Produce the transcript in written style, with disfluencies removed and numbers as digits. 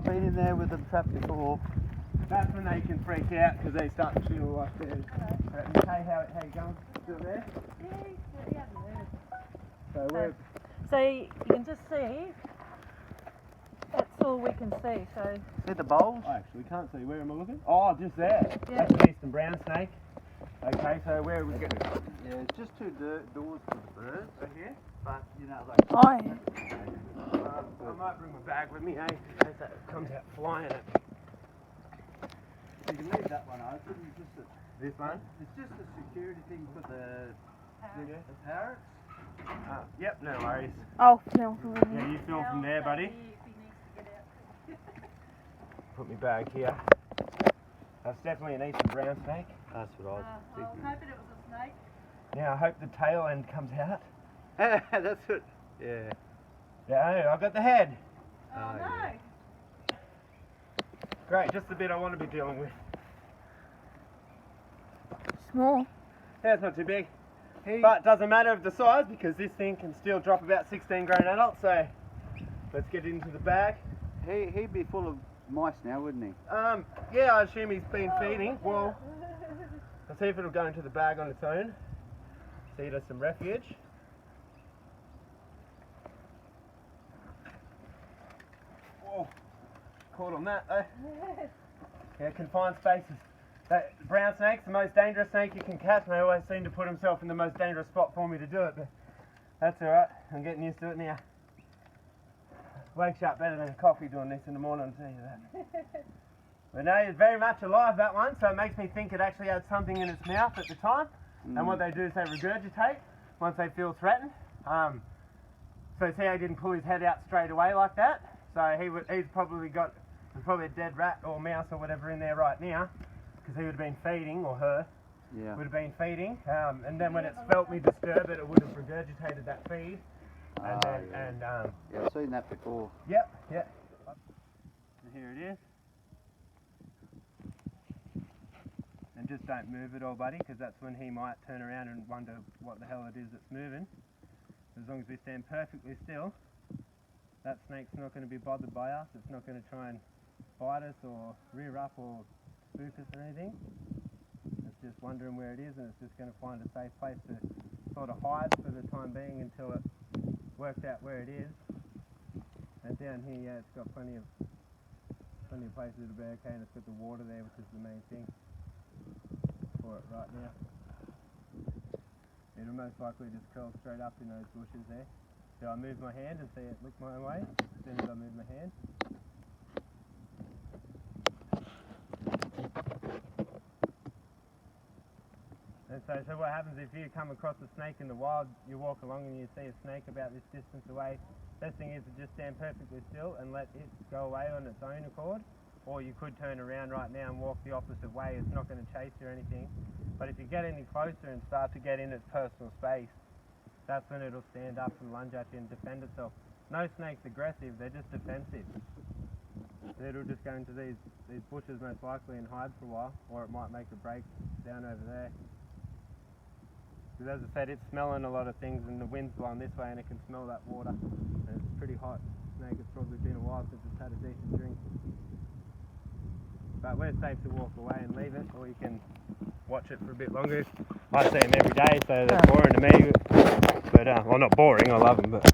been in there with them trapped before. That's when they can freak out because they start to feel like they're... Hey, how you going? Still there? Yeah, So we're... So you can just see, that's all we can see, so... See the bowls? I actually can't see. Where am I looking? Oh, just there. Yeah. That's an eastern brown snake. Okay, so where are we going? Yeah, it's just two doors for the birds. Right here? But, you know, like... Oh, yeah. I might bring my bag with me, eh? In case that comes out flying at me. You can leave that one open. This one? It's just a security thing for the parrots. Yep, no worries. Oh, no. Yeah, you film from there, buddy. Put my bag here. That's definitely an eastern brown snake. That's what I was I was hoping it was a snake. Now I hope the tail end comes out. thinking. That's it. Yeah. Yeah, I got the head. Oh, Oh, no. yeah. Great, just the bit I want to be dealing with. Small. Yeah, it's not too big. But it doesn't matter the size because this thing can still drop about 16 grown adults, so let's get into the bag. He'd be full of mice now, wouldn't he? Yeah, I assume he's been feeding. Well, let's see if it'll go into the bag on its own. See, there's some refuge. Whoa, caught on that though. Yeah, confined spaces. That brown snake's the most dangerous snake you can catch, and they always seem to put himself in the most dangerous spot for me to do it, but that's alright, I'm getting used to it now. Wakes you up better than a coffee doing this in the morning, I'll tell you that. But no, it's very much alive, that one, so it makes me think it actually had something in its mouth at the time, and what they do is they regurgitate once they feel threatened. So see how he didn't pull his head out straight away like that? So he's probably got, there's probably a dead rat or mouse or whatever in there right now, because he would have been feeding, or her would have been feeding, and then when it's felt me disturb it, it would have regurgitated that feed. And then, yeah, I've seen that before. Yep. And here it is. And just don't move it all, buddy, because that's when he might turn around and wonder what the hell it is that's moving. As long as we stand perfectly still, that snake's not going to be bothered by us. It's not going to try and bite us or rear up or spook us or anything. It's just wondering where it is, and it's just going to find a safe place to sort of hide for the time being until it works out where it is. And down here, yeah, it's got plenty of places to be okay, and it's got the water there, which is the main thing for it right now. It'll most likely just curl straight up in those bushes there. So I move my hand and see it look my way as soon as I move my hand. And so what happens if you come across a snake in the wild, you walk along and you see a snake about this distance away, best thing is to just stand perfectly still and let it go away on its own accord. Or you could turn around right now and walk the opposite way. It's not going to chase you or anything. But if you get any closer and start to get in its personal space, that's when it'll stand up and lunge at you and defend itself. No snake's aggressive, they're just defensive. It'll just go into these bushes most likely and hide for a while, or it might make a break down over there. Because as I said, it's smelling a lot of things and the wind's blowing this way and it can smell that water. And it's pretty hot. Snake, it's probably been a while since it's had a decent drink. But we're safe to walk away and leave it, or you can watch it for a bit longer. I see them every day, so they're boring to me. But, well, not boring, I love them, but...